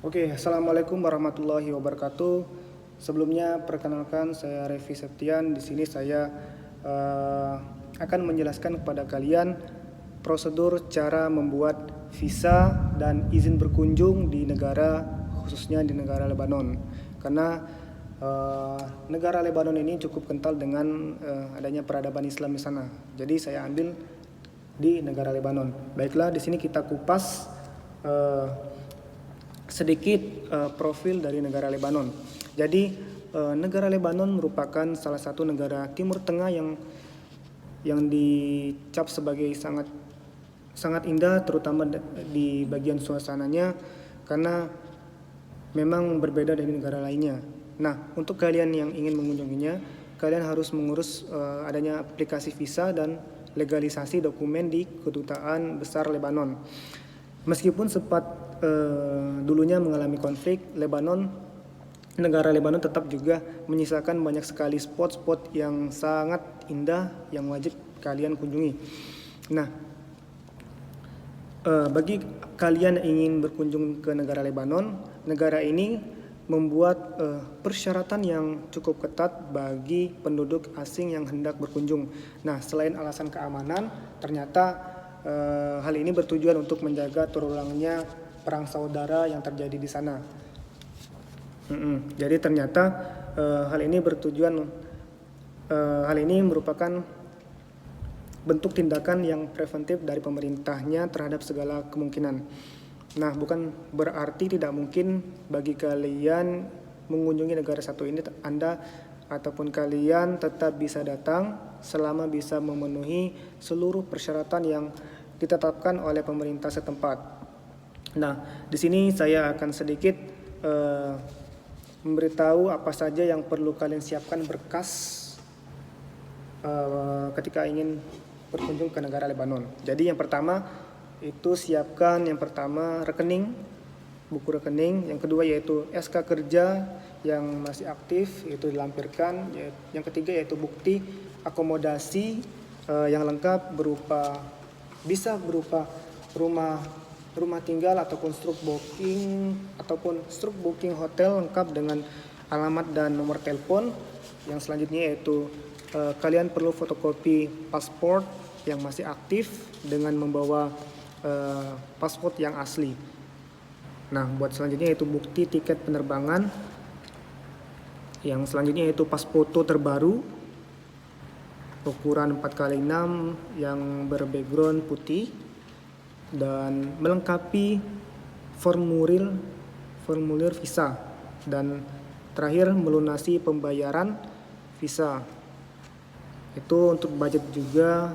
Oke, Assalamualaikum warahmatullahi wabarakatuh. Sebelumnya perkenalkan saya Revi Septian. Di sini saya akan menjelaskan kepada kalian prosedur cara membuat visa dan izin berkunjung di negara, khususnya di negara Lebanon. Karena negara Lebanon ini cukup kental dengan adanya peradaban Islam di sana. Jadi saya ambil di negara Lebanon. Baiklah, di sini kita kupas sedikit profil dari negara Lebanon. Jadi negara Lebanon merupakan salah satu negara Timur Tengah yang dicap sebagai sangat indah, terutama di bagian suasananya, karena memang berbeda dari negara lainnya. Nah, untuk kalian yang ingin mengunjunginya, kalian harus mengurus adanya aplikasi visa dan legalisasi dokumen di Kedutaan Besar Lebanon. Meskipun sempat dulunya mengalami konflik, negara Lebanon tetap juga menyisakan banyak sekali spot-spot yang sangat indah yang wajib kalian kunjungi. Nah, bagi kalian yang ingin berkunjung ke negara Lebanon, negara ini membuat persyaratan yang cukup ketat bagi penduduk asing yang hendak berkunjung. Nah, selain alasan keamanan, ternyata hal ini bertujuan untuk menjaga terulangnya perang saudara yang terjadi di sana. Jadi ternyata hal ini merupakan bentuk tindakan yang preventif dari pemerintahnya terhadap segala kemungkinan. Nah, bukan berarti tidak mungkin bagi kalian mengunjungi negara satu ini Anda ataupun kalian tetap bisa datang selama bisa memenuhi seluruh persyaratan yang ditetapkan oleh pemerintah setempat. Nah, di sini saya akan sedikit memberitahu apa saja yang perlu kalian siapkan berkas ketika ingin berkunjung ke negara Lebanon. Jadi yang pertama itu siapkan rekening, buku rekening. Yang kedua yaitu SK kerja yang masih aktif, itu dilampirkan. Yang ketiga yaitu bukti akomodasi yang lengkap bisa berupa rumah tinggal ataupun struk booking hotel lengkap dengan alamat dan nomor telepon. Yang selanjutnya yaitu kalian perlu fotokopi paspor yang masih aktif dengan membawa paspor yang asli. Nah, buat selanjutnya yaitu bukti tiket penerbangan. Yang selanjutnya yaitu pas foto terbaru ukuran 4x6 yang berbackground putih, dan melengkapi formulir visa, dan terakhir melunasi pembayaran visa. Itu untuk budget juga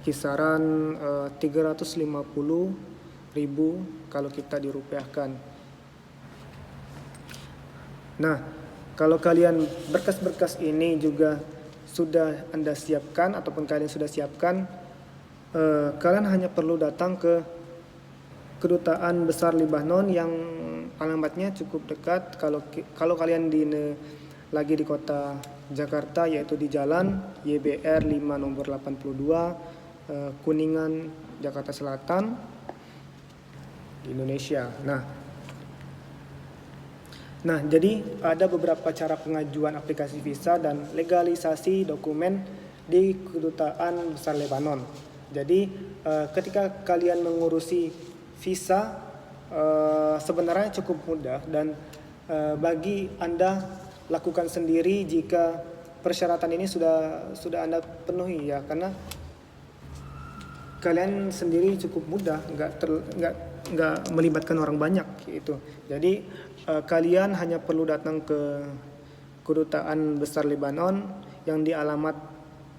kisaran 350.000 kalau kita dirupiahkan. Nah, kalau kalian berkas-berkas ini juga sudah Anda siapkan ataupun kalian sudah siapkan, kalian hanya perlu datang ke Kedutaan Besar Lebanon yang alamatnya cukup dekat. Kalau kalian lagi di kota Jakarta, yaitu di Jalan YBR 5 nomor 82, Kuningan, Jakarta Selatan, di Indonesia. Nah, jadi ada beberapa cara pengajuan aplikasi visa dan legalisasi dokumen di Kedutaan Besar Lebanon. Jadi ketika kalian mengurusi visa sebenarnya cukup mudah, dan bagi Anda lakukan sendiri jika persyaratan ini sudah Anda penuhi ya, karena kalian sendiri cukup mudah, nggak melibatkan orang banyak gitu. Jadi kalian hanya perlu datang ke Kedutaan Besar Lebanon yang di alamat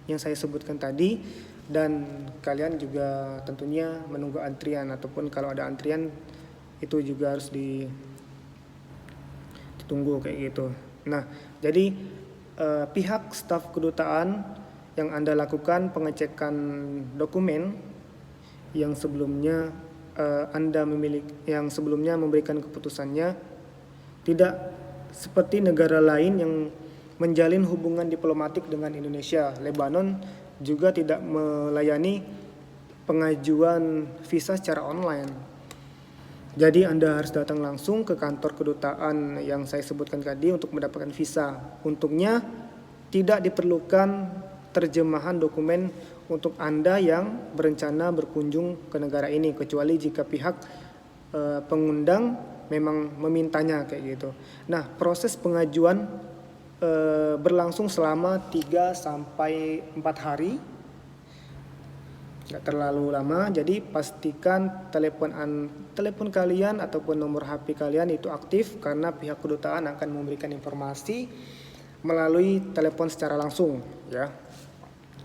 yang saya sebutkan tadi, dan kalian juga tentunya menunggu antrian, ataupun kalau ada antrian itu juga harus ditunggu kayak gitu. Nah, jadi pihak staf kedutaan yang Anda lakukan pengecekan dokumen yang sebelumnya yang sebelumnya memberikan keputusannya. Tidak seperti negara lain yang menjalin hubungan diplomatik dengan Indonesia, Lebanon juga tidak melayani pengajuan visa secara online. Jadi Anda harus datang langsung ke kantor kedutaan yang saya sebutkan tadi untuk mendapatkan visa. Untungnya tidak diperlukan terjemahan dokumen untuk Anda yang berencana berkunjung ke negara ini, kecuali jika pihak pengundang memang memintanya kayak gitu. Nah, proses pengajuan berlangsung selama 3 sampai 4 hari. Nggak terlalu lama, jadi pastikan telepon kalian ataupun nomor HP kalian itu aktif, karena pihak kedutaan akan memberikan informasi melalui telepon secara langsung ya.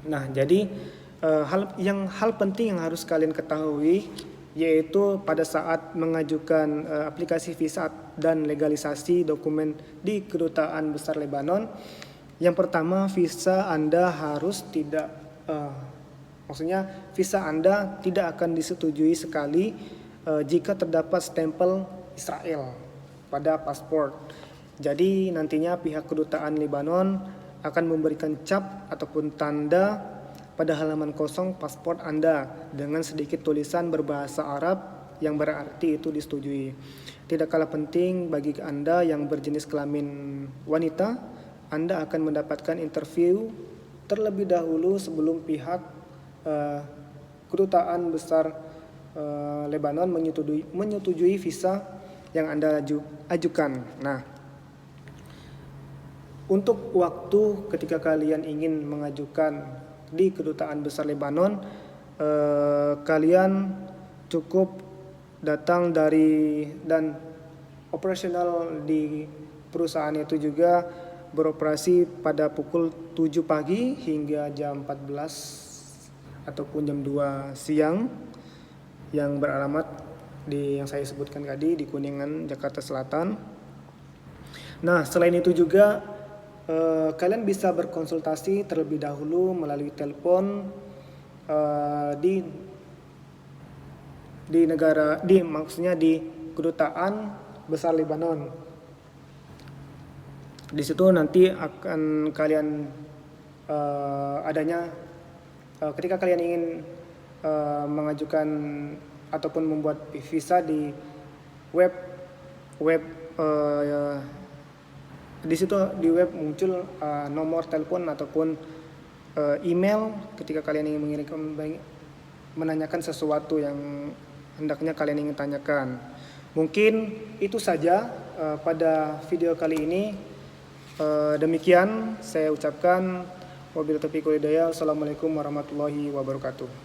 Nah, jadi hal penting yang harus kalian ketahui yaitu pada saat mengajukan aplikasi visa dan legalisasi dokumen di Kedutaan Besar Lebanon, yang pertama visa Anda harus visa Anda tidak akan disetujui sekali jika terdapat stempel Israel pada paspor. Jadi nantinya pihak kedutaan Lebanon akan memberikan cap ataupun tanda pada halaman kosong paspor Anda dengan sedikit tulisan berbahasa Arab yang berarti itu disetujui. Tidak kalah penting bagi Anda yang berjenis kelamin wanita, Anda akan mendapatkan interview terlebih dahulu sebelum pihak Kedutaan Besar Lebanon menyetujui visa yang Anda ajukan. Nah, untuk waktu ketika kalian ingin mengajukan di Kedutaan Besar Lebanon, kalian cukup datang dan operasional di perusahaan itu juga beroperasi pada pukul 7 pagi hingga jam 14 ataupun jam 2 siang, yang beralamat yang saya sebutkan tadi di Kuningan, Jakarta Selatan. Nah, selain itu juga kalian bisa berkonsultasi terlebih dahulu melalui telepon di Kedutaan Besar Lebanon. Di situ nanti akan kalian ketika kalian ingin mengajukan ataupun membuat visa di web di situ di web muncul nomor telepon ataupun email ketika kalian ingin menanyakan sesuatu yang hendaknya kalian ingin tanyakan. Mungkin itu saja pada video kali ini. Demikian saya ucapkan. Wabillahi taufiq wal hidayah. Assalamualaikum warahmatullahi wabarakatuh.